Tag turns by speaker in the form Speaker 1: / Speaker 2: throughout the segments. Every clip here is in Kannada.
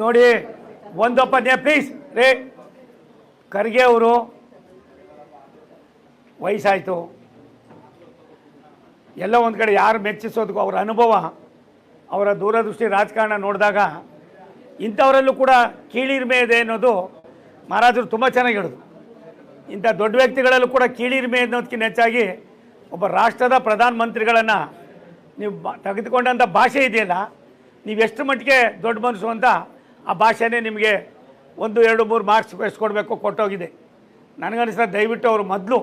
Speaker 1: ನೋಡಿ ಒಂದಪ್ಪ ಪ್ಲೀಸ್ ರೇ ಖರ್ಗೆ ಅವರು ವಯಸ್ಸಾಯಿತು, ಎಲ್ಲ ಒಂದು ಕಡೆ ಯಾರು ಮೆಚ್ಚಿಸೋದಕ್ಕೂ ಅವರ ಅನುಭವ, ಅವರ ದೂರದೃಷ್ಟಿ ರಾಜಕಾರಣ ನೋಡಿದಾಗ ಇಂಥವರಲ್ಲೂ ಕೂಡ ಕೀಳಿರಿಮೆ ಇದೆ ಅನ್ನೋದು ಮಹಾರಾಜರು ತುಂಬ ಚೆನ್ನಾಗಿ ಹೇಳಿದ್ರು. ಇಂಥ ದೊಡ್ಡ ವ್ಯಕ್ತಿಗಳಲ್ಲೂ ಕೂಡ ಕೀಳಿರಿಮೆ ಅನ್ನೋದಕ್ಕಿಂತ ಹೆಚ್ಚಾಗಿ ಒಬ್ಬ ರಾಷ್ಟ್ರದ ಪ್ರಧಾನಮಂತ್ರಿಗಳನ್ನು ನೀವು ತೆಗೆದುಕೊಂಡಂಥ ಭಾಷೆ ಇದೆಯಲ್ಲ, ನೀವು ಎಷ್ಟು ಮಟ್ಟಿಗೆ ದೊಡ್ಡ ಮನಸ್ಸು ಅಂತ ಆ ಭಾಷೆನೇ ನಿಮಗೆ 1, 2, 3 ಮಾರ್ಕ್ಸ್ ಎಷ್ಟು ಕೊಡಬೇಕು ಕೊಟ್ಟೋಗಿದೆ. ನನಗನ್ನಿಸ್ತಾ ದಯವಿಟ್ಟು ಅವರು ಮೊದಲು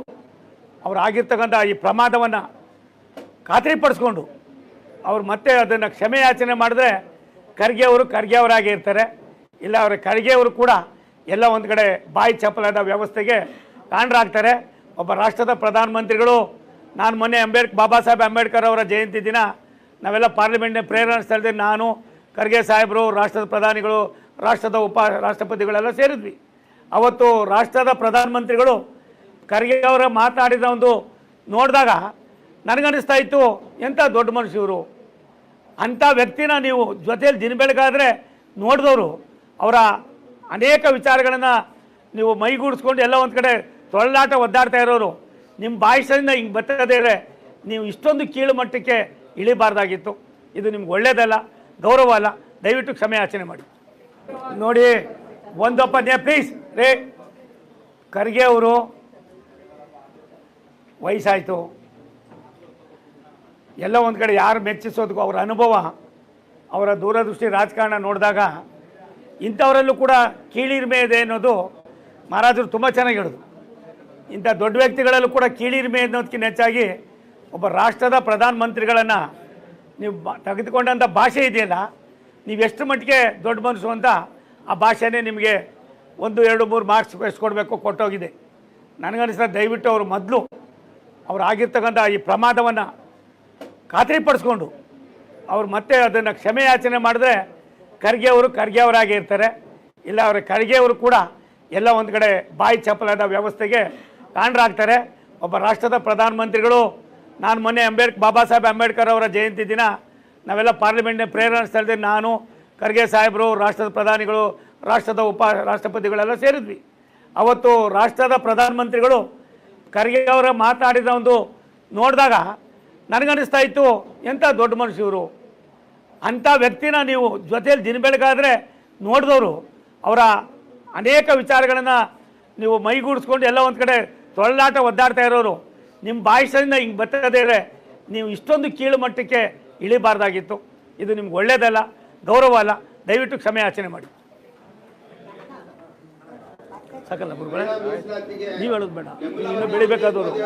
Speaker 1: ಅವ್ರು ಆಗಿರ್ತಕ್ಕಂಥ ಈ ಪ್ರಮಾದವನ್ನು ಖಾತ್ರಿಪಡಿಸ್ಕೊಂಡು ಅವ್ರು ಮತ್ತೆ ಅದನ್ನು ಕ್ಷಮೆ ಯಾಚನೆ ಮಾಡಿದ್ರೆ ಖರ್ಗೆ ಅವರಾಗೇ ಇರ್ತಾರೆ. ಇಲ್ಲ ಅವರ ಖರ್ಗೆ ಅವರು ಕೂಡ ಎಲ್ಲ ಒಂದು ಕಡೆ ಬಾಯಿ ಚಪ್ಪಲಾದ ವ್ಯವಸ್ಥೆಗೆ ಕಾರಣರಾಗ್ತಾರೆ. ಒಬ್ಬ ರಾಷ್ಟ್ರದ ಪ್ರಧಾನಮಂತ್ರಿಗಳು, ನಾನು ಮೊನ್ನೆ ಬಾಬಾ ಸಾಹೇಬ್ ಅಂಬೇಡ್ಕರ್ ಅವರ ಜಯಂತಿ ದಿನ ನಾವೆಲ್ಲ ಪಾರ್ಲಿಮೆಂಟ್ನ ಪ್ರೇರಣಾ ಸ್ಥಳದಲ್ಲಿ ನಾನು, ಖರ್ಗೆ ಸಾಹೇಬರು, ರಾಷ್ಟ್ರದ ಪ್ರಧಾನಿಗಳು, ರಾಷ್ಟ್ರದ ರಾಷ್ಟ್ರಪತಿಗಳೆಲ್ಲ ಸೇರಿದ್ವಿ. ಅವತ್ತು ರಾಷ್ಟ್ರದ ಪ್ರಧಾನಮಂತ್ರಿಗಳು ಖರ್ಗೆ ಅವರ ಮಾತನಾಡಿದ ಒಂದು ನೋಡಿದಾಗ ನನಗನ್ನಿಸ್ತಾ ಇತ್ತು, ಎಂಥ ದೊಡ್ಡ ಮನುಷ್ಯರು, ಅಂಥ ವ್ಯಕ್ತಿನ ನೀವು ಜೊತೆಯಲ್ಲಿ ದಿನ ಬೆಳಗಾದರೆ ನೋಡಿದವರು, ಅವರ ಅನೇಕ ವಿಚಾರಗಳನ್ನು ನೀವು ಮೈಗೂಡಿಸ್ಕೊಂಡು ಎಲ್ಲ ಒಂದು ಕಡೆ ತೊಳಲಾಟ ಒದ್ದಾಡ್ತಾ ಇರೋರು, ನಿಮ್ಮ ಬಾಯಿಸಿಂದ ಹಿಂಗೆ ಬರ್ತದೇ ಇದ್ರೆ ನೀವು ಇಷ್ಟೊಂದು ಕೀಳು ಮಟ್ಟಕ್ಕೆ ಇಳಿಬಾರ್ದಾಗಿತ್ತು. ಇದು ನಿಮ್ಗೆ ಒಳ್ಳೇದಲ್ಲ, ಗೌರವ ಅಲ್ಲ. ದಯವಿಟ್ಟು ಕ್ಷಮೆ ಯಾಚನೆ ಮಾಡಿ. ನೋಡಿ ಒಂದಪ್ಪ ಪ್ಲೀಸ್ ರೇ ಖರ್ಗೆ ಅವರು ವಯಸ್ಸಾಯಿತು, ಎಲ್ಲ ಒಂದು ಕಡೆ ಯಾರು ಮೆಚ್ಚಿಸೋದಕ್ಕೂ ಅವರ ಅನುಭವ, ಅವರ ದೂರದೃಷ್ಟಿ ರಾಜಕಾರಣ ನೋಡಿದಾಗ ಇಂಥವರಲ್ಲೂ ಕೂಡ ಕೀಳಿರಿಮೆ ಇದೆ ಅನ್ನೋದು ಮಹಾರಾಜರು ತುಂಬ ಚೆನ್ನಾಗಿ ಹೇಳಿದ್ರು. ಇಂಥ ದೊಡ್ಡ ವ್ಯಕ್ತಿಗಳಲ್ಲೂ ಕೂಡ ಕೀಳಿರಿಮೆ ಅನ್ನೋದಕ್ಕಿಂತ ಹೆಚ್ಚಾಗಿ ಒಬ್ಬ ರಾಷ್ಟ್ರದ ಪ್ರಧಾನಮಂತ್ರಿಗಳನ್ನು ನೀವು ತೆಗೆದುಕೊಂಡಂಥ ಭಾಷೆ ಇದೆಯಲ್ಲ, ನೀವು ಎಷ್ಟು ಮಟ್ಟಿಗೆ ದೊಡ್ಡ ಮನಸ್ಸು ಅಂತ ಆ ಭಾಷೆನೇ ನಿಮಗೆ 1, 2, 3 ಮಾರ್ಕ್ಸ್ ಎಷ್ಟು ಕೊಡಬೇಕು ಕೊಟ್ಟೋಗಿದೆ. ನನಗನ್ನಿಸ್ತಾ ದಯವಿಟ್ಟು ಅವರು ಮೊದಲು ಅವ್ರು ಆಗಿರ್ತಕ್ಕಂಥ ಈ ಪ್ರಮಾದವನ್ನು ಖಾತ್ರಿಪಡಿಸ್ಕೊಂಡು ಅವ್ರು ಮತ್ತೆ ಅದನ್ನು ಕ್ಷಮೆ ಯಾಚನೆ ಮಾಡಿದ್ರೆ ಖರ್ಗೆ ಅವರಾಗೇ ಇರ್ತಾರೆ. ಇಲ್ಲ ಅವರ ಖರ್ಗೆ ಅವರು ಕೂಡ ಎಲ್ಲ ಒಂದು ಕಡೆ ಬಾಯಿ ಚಪ್ಪಲಾದ ವ್ಯವಸ್ಥೆಗೆ ಕಾರಣರಾಗ್ತಾರೆ. ಒಬ್ಬ ರಾಷ್ಟ್ರದ ಪ್ರಧಾನಮಂತ್ರಿಗಳು, ನಾನು ಮೊನ್ನೆ ಬಾಬಾ ಸಾಹೇಬ್ ಅಂಬೇಡ್ಕರ್ ಅವರ ಜಯಂತಿ ದಿನ ನಾವೆಲ್ಲ ಪಾರ್ಲಿಮೆಂಟ್ನ ಪ್ರೇರಣಾ ಸ್ಥಳದಲ್ಲಿ ನಾನು, ಖರ್ಗೆ ಸಾಹೇಬರು, ರಾಷ್ಟ್ರದ ಪ್ರಧಾನಿಗಳು, ರಾಷ್ಟ್ರದ ರಾಷ್ಟ್ರಪತಿಗಳೆಲ್ಲ ಸೇರಿದ್ವಿ. ಅವತ್ತು ರಾಷ್ಟ್ರದ ಪ್ರಧಾನಮಂತ್ರಿಗಳು ಖರ್ಗೆ ಅವರ ಮಾತನಾಡಿದ ಒಂದು ನೋಡಿದಾಗ ನನಗನ್ನಿಸ್ತಾ ಇತ್ತು, ಎಂಥ ದೊಡ್ಡ ಮನುಷ್ಯರು, ಅಂಥ ವ್ಯಕ್ತಿನ ನೀವು ಜೊತೆಯಲ್ಲಿ ದಿನ ಬೆಳಗಾದರೆ ನೋಡಿದವರು, ಅವರ ಅನೇಕ ವಿಚಾರಗಳನ್ನು ನೀವು ಮೈಗೂಡಿಸ್ಕೊಂಡು ಎಲ್ಲ ಒಂದು ಕಡೆ ತೊಳಲಾಟ ಒದ್ದಾಡ್ತಾ ಇರೋರು, ನಿಮ್ಮ ಬಾಯಿಸಿಂದ ಹಿಂಗೆ ಬರ್ತದೇ ಇದ್ರೆ ನೀವು ಇಷ್ಟೊಂದು ಕೀಳು ಮಟ್ಟಕ್ಕೆ ಇಳಿಬಾರ್ದಾಗಿತ್ತು. ಇದು ನಿಮ್ಗೆ ಒಳ್ಳೇದಲ್ಲ, ಗೌರವ ಅಲ್ಲ. ದಯವಿಟ್ಟು ಕ್ಷಮೆ ಯಾಚನೆ ಮಾಡಿ. ಸಾಕಲ್ಲ ಗುರುಗಳೇ, ನೀವು ಹೇಳೋದು ಬೇಡ, ಇನ್ನೂ ಬೆಳಿಬೇಕಾದವರು.